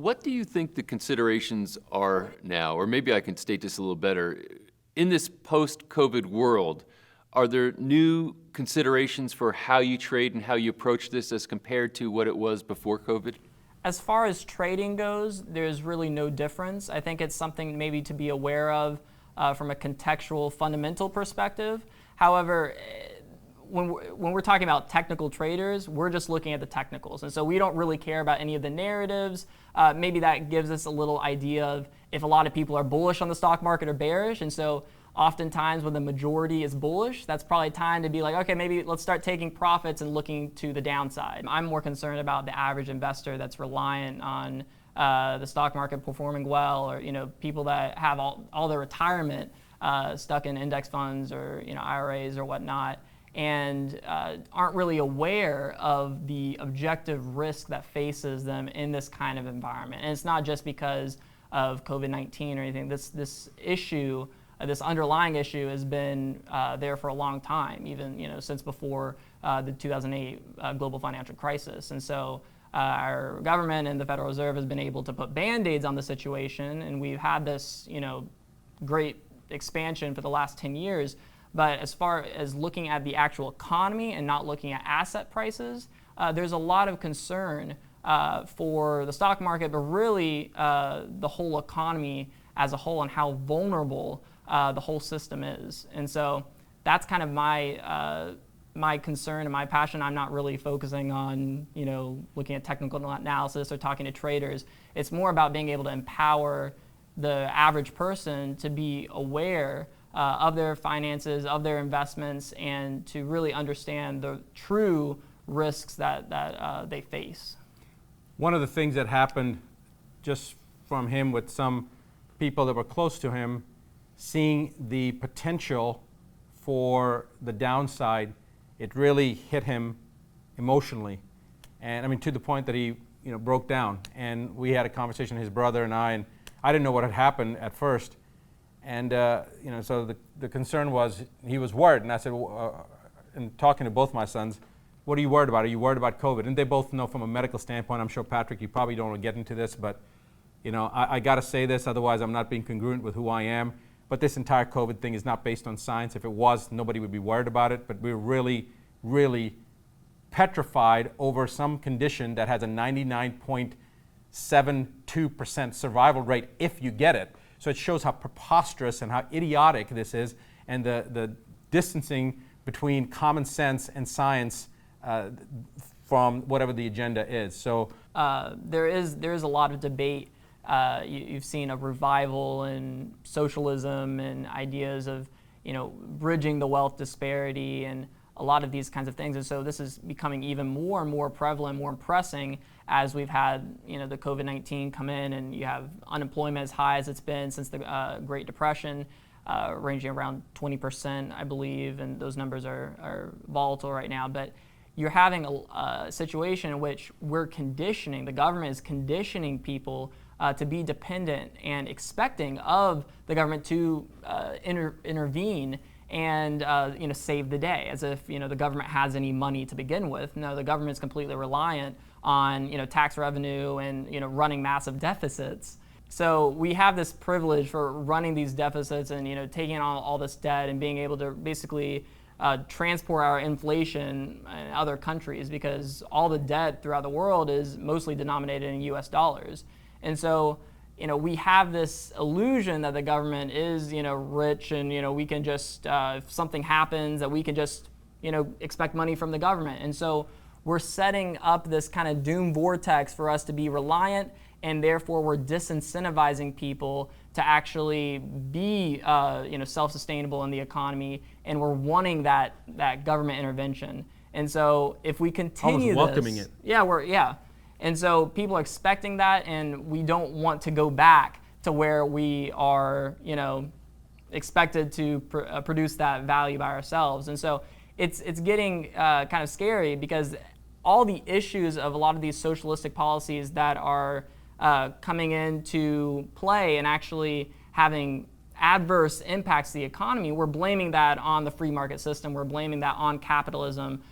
What do you think the considerations are now, or maybe I can state this a little better, in this post-COVID world? Are there new considerations for how you trade and how you approach this as compared to what it was before COVID? As far as trading goes, there's really no difference. I think it's something maybe to be aware of from a contextual, fundamental perspective. However, when we're talking about technical traders, we're just looking at the technicals. And so we don't really care about any of the narratives. Maybe that gives us a little idea of if a lot of people are bullish on the stock market or bearish. And so oftentimes when the majority is bullish, that's probably time to be like, okay, maybe let's start taking profits and looking to the downside. I'm more concerned about the average investor that's reliant on the stock market performing well, or people that have all their retirement stuck in index funds or IRAs or whatnot, and aren't really aware of the objective risk that faces them in this kind of environment. And it's not just because of COVID-19 or anything. This issue, this underlying issue, has been there for a long time, even since before the 2008 global financial crisis. And so our government and the Federal Reserve has been able to put Band-Aids on the situation, and we've had this great expansion for the last 10 years. But as far as looking at the actual economy and not looking at asset prices, there's a lot of concern for the stock market, but really the whole economy as a whole and how vulnerable the whole system is. And so that's kind of my concern and my passion. I'm not really focusing on looking at technical analysis or talking to traders. It's more about being able to empower the average person to be aware of their finances, of their investments, and to really understand the true risks that they face. One of the things that happened just from him with some people that were close to him, seeing the potential for the downside, it really hit him emotionally. And I mean, to the point that he broke down. And we had a conversation, his brother and I didn't know what had happened at first. And so the concern was, he was worried, and I said, in talking to both my sons, what are you worried about? Are you worried about COVID? And they both know from a medical standpoint. I'm sure, Patrick, you probably don't want to get into this, but I got to say this, otherwise I'm not being congruent with who I am. But this entire COVID thing is not based on science. If it was, nobody would be worried about it. But we're really, really petrified over some condition that has a 99.72% survival rate if you get it. So it shows how preposterous and how idiotic this is, and the distancing between common sense and science from whatever the agenda is. So there is a lot of debate. You've seen a revival in socialism and ideas of bridging the wealth disparity and a lot of these kinds of things. And so this is becoming even more and more prevalent, more pressing as we've had the COVID-19 come in, and you have unemployment as high as it's been since the Great Depression, ranging around 20%, I believe, and those numbers are volatile right now. But you're having a situation in which the government is conditioning people to be dependent and expecting of the government to intervene and save the day, as if the government has any money to begin with. No, the government is completely reliant on tax revenue and running massive deficits. So we have this privilege for running these deficits and taking on all this debt and being able to basically transport our inflation in other countries, because all the debt throughout the world is mostly denominated in U.S. dollars. And so we have this illusion that the government is rich, and we can just if something happens, that we can just expect money from the government. And so we're setting up this kind of doom vortex for us to be reliant, and therefore we're disincentivizing people to actually be self-sustainable in the economy, and we're wanting that government intervention. And so if we continue almost welcoming this, it. And so people are expecting that, and we don't want to go back to where we are expected to produce that value by ourselves. And so it's getting kind of scary, because all the issues of a lot of these socialistic policies that are coming into play and actually having adverse impacts to the economy, we're blaming that on the free market system. We're blaming that on capitalism.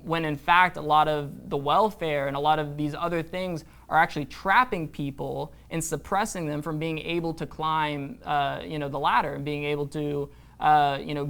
when in fact a lot of the welfare and a lot of these other things are actually trapping people and suppressing them from being able to climb the ladder and being able to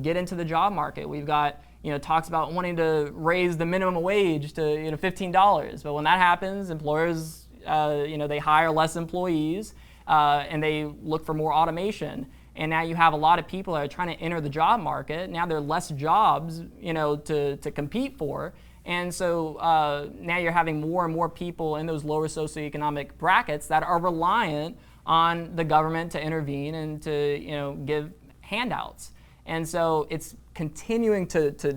get into the job market. We've got talks about wanting to raise the minimum wage to $15, but when that happens, employers they hire less employees and they look for more automation. And now you have a lot of people that are trying to enter the job market. Now there are less jobs, to compete for. And so now you're having more and more people in those lower socioeconomic brackets that are reliant on the government to intervene and to, give handouts. And so it's continuing to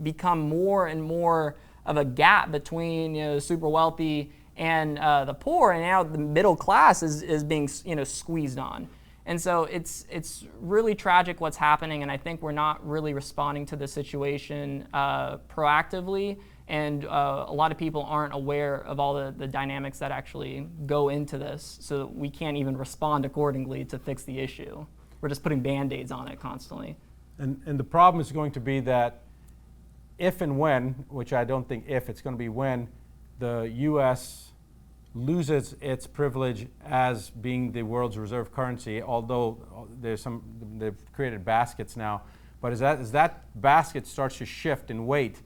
become more and more of a gap between, super wealthy and the poor. And now the middle class is being, squeezed on. And so it's really tragic what's happening, and I think we're not really responding to the situation proactively, and a lot of people aren't aware of all the dynamics that actually go into this, so that we can't even respond accordingly to fix the issue. We're just putting Band-Aids on it constantly. And the problem is going to be that if and when, which I don't think if, it's going to be when, the U.S. loses its privilege as being the world's reserve currency, although they've created baskets now. But as that basket starts to shift in weight,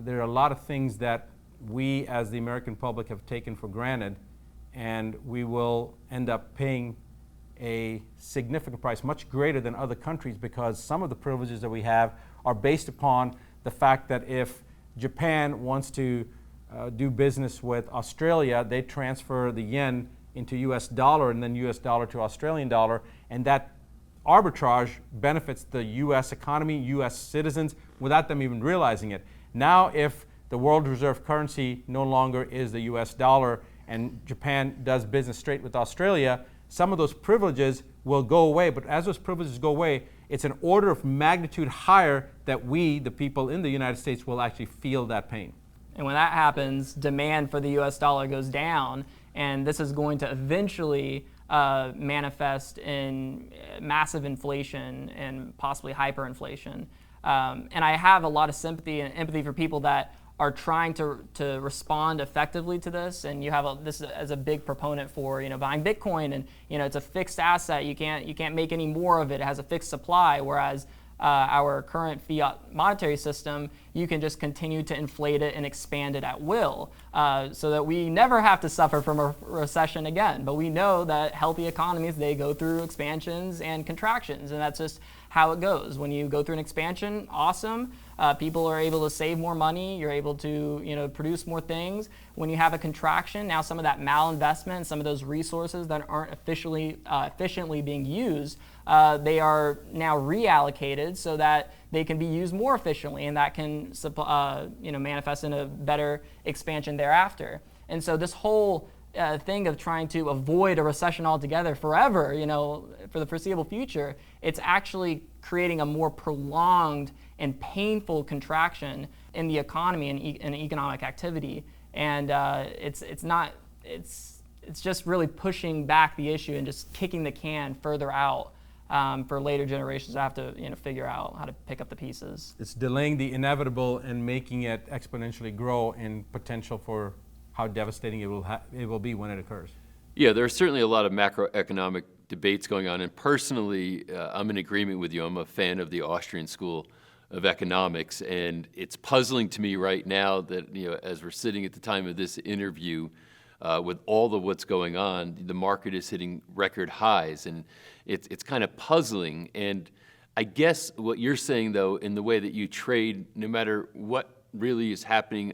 there are a lot of things that we as the American public have taken for granted, and we will end up paying a significant price, much greater than other countries, because some of the privileges that we have are based upon the fact that if Japan wants to do business with Australia, they transfer the yen into US dollar and then US dollar to Australian dollar, and that arbitrage benefits the US economy, US citizens, without them even realizing it. Now, if the world reserve currency no longer is the US dollar and Japan does business straight with Australia, some of those privileges will go away. But as those privileges go away, it's an order of magnitude higher that we, the people in the United States, will actually feel that pain. And when that happens, demand for the US dollar goes down, and this is going to eventually manifest in massive inflation and possibly hyperinflation. And I have a lot of sympathy and empathy for people that are trying to respond effectively to this. And you have this as a big proponent for buying Bitcoin, and it's a fixed asset. You can't make any more of it. It has a fixed supply, whereas our current fiat monetary system, you can just continue to inflate it and expand it at will, so that we never have to suffer from a recession again. But we know that healthy economies, they go through expansions and contractions, and that's just how it goes. When you go through an expansion, awesome. People are able to save more money. You're able to produce more things. When you have a contraction, now some of that malinvestment, some of those resources that aren't efficiently being used, they are now reallocated so that they can be used more efficiently, and that can manifest in a better expansion thereafter. And so this whole thing of trying to avoid a recession altogether forever, for the foreseeable future, it's actually creating a more prolonged and painful contraction in the economy and economic activity. And it's just really pushing back the issue and just kicking the can further out for later generations to have to figure out how to pick up the pieces. It's delaying the inevitable and making it exponentially grow in potential for how devastating it will be when it occurs. Yeah, there are certainly a lot of macroeconomic debates going on, and personally, I'm in agreement with you. I'm a fan of the Austrian School of Economics, and it's puzzling to me right now that as we're sitting at the time of this interview, with all of what's going on, the market is hitting record highs, and it's kind of puzzling. And I guess what you're saying, though, in the way that you trade, no matter what really is happening,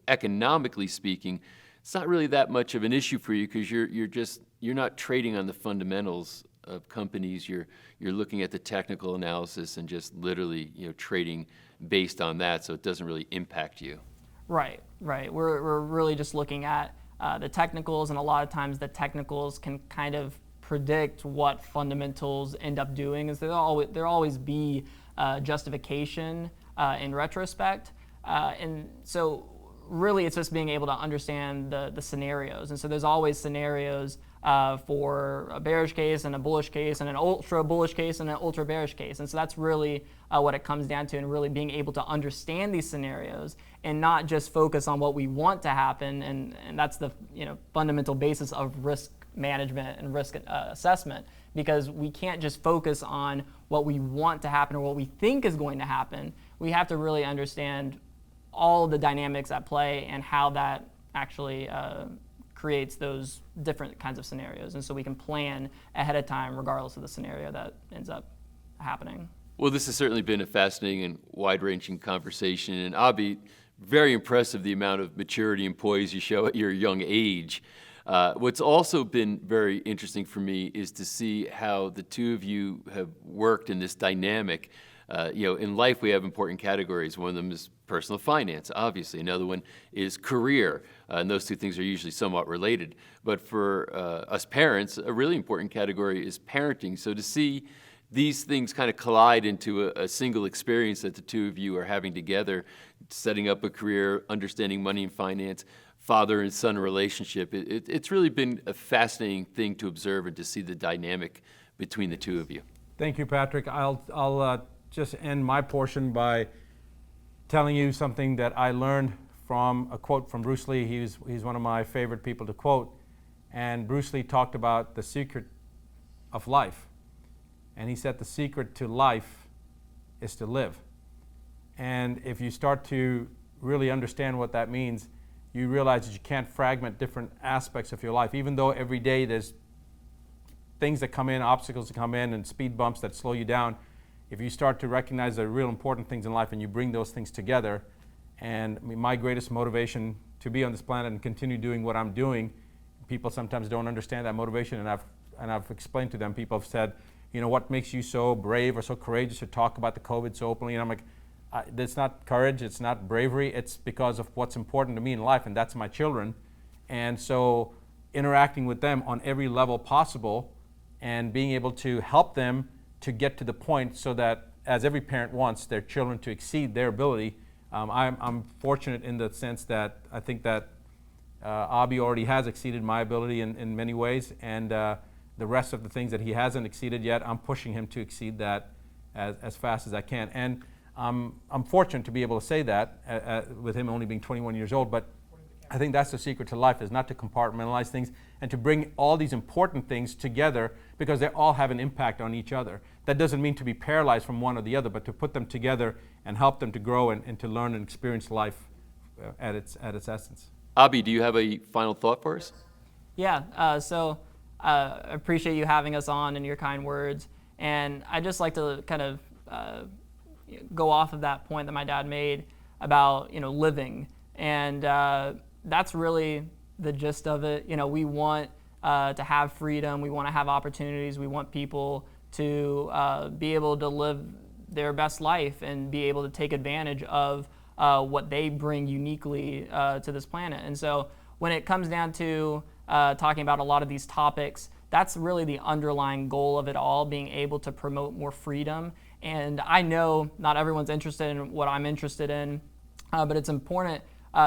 economically speaking, it's not really that much of an issue for you, because you're not trading on the fundamentals of companies. You're looking at the technical analysis and just literally trading based on that, so it doesn't really impact you. Right. We're really just looking at the technicals, and a lot of times the technicals can kind of predict what fundamentals end up doing. Is there'll always be justification in retrospect, and so really it's just being able to understand the scenarios. And so there's always scenarios for a bearish case and a bullish case and an ultra bullish case and an ultra bearish case. And so that's really what it comes down to, and really being able to understand these scenarios and not just focus on what we want to happen. And that's the fundamental basis of risk management and risk assessment, because we can't just focus on what we want to happen or what we think is going to happen. We have to really understand all the dynamics at play and how that actually creates those different kinds of scenarios. And so we can plan ahead of time regardless of the scenario that ends up happening. Well, this has certainly been a fascinating and wide-ranging conversation. And Abie, very impressive the amount of maturity and poise you show at your young age. What's also been very interesting for me is to see how the two of you have worked in this dynamic. In life we have important categories. One of them is personal finance, obviously. Another one is career, and those two things are usually somewhat related. But for us parents, a really important category is parenting. So to see these things kind of collide into a single experience that the two of you are having together, setting up a career, understanding money and finance, father and son relationship, it's really been a fascinating thing to observe and to see the dynamic between the two of you. Thank you, Patrick. I'll just end my portion by telling you something that I learned from a quote from Bruce Lee. He's one of my favorite people to quote. And Bruce Lee talked about the secret of life. And he said the secret to life is to live. And if you start to really understand what that means, you realize that you can't fragment different aspects of your life. Even though every day there's things that come in, obstacles that come in, and speed bumps that slow you down, if you start to recognize the real important things in life and you bring those things together, and my greatest motivation to be on this planet and continue doing what I'm doing, people sometimes don't understand that motivation, and I've explained to them. People have said, what makes you so brave or so courageous to talk about the COVID so openly? And I'm like, it's not courage, it's not bravery, it's because of what's important to me in life, and that's my children. And so interacting with them on every level possible and being able to help them to get to the point so that, as every parent wants their children to exceed their ability, I'm fortunate in the sense that I think that Abie already has exceeded my ability in many ways, and the rest of the things that he hasn't exceeded yet, I'm pushing him to exceed that as fast as I can. And I'm fortunate to be able to say that with him only being 21 years old, but I think that's the secret to life, is not to compartmentalize things and to bring all these important things together, because they all have an impact on each other. That doesn't mean to be paralyzed from one or the other, but to put them together and help them to grow and to learn and experience life at its essence. Abie, do you have a final thought for us? Yeah, so I appreciate you having us on and your kind words. And I'd just like to kind of go off of that point that my dad made about living, and that's really the gist of it. We want to have freedom, we want to have opportunities, we want people to be able to live their best life and be able to take advantage of what they bring uniquely to this planet. And so when it comes down to talking about a lot of these topics, that's really the underlying goal of it all, being able to promote more freedom. And I know not everyone's interested in what I'm interested in, but it's important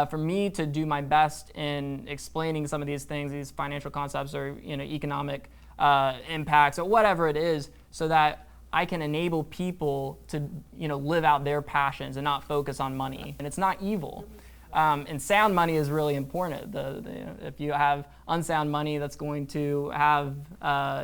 for me to do my best in explaining some of these things, these financial concepts or economic impacts or whatever it is, so that I can enable people to live out their passions and not focus on money. And it's not evil. And sound money is really important. If you have unsound money, that's going to have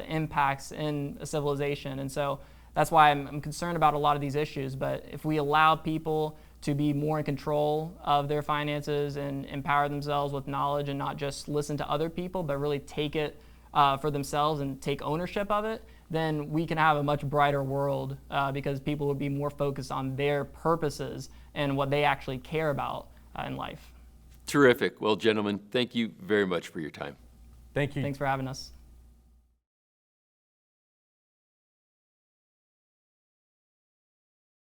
impacts in a civilization. And so that's why I'm concerned about a lot of these issues. But if we allow people to be more in control of their finances and empower themselves with knowledge and not just listen to other people, but really take it for themselves and take ownership of it, then we can have a much brighter world because people will be more focused on their purposes and what they actually care about in life. Terrific. Well, gentlemen, thank you very much for your time. Thank you. Thanks for having us.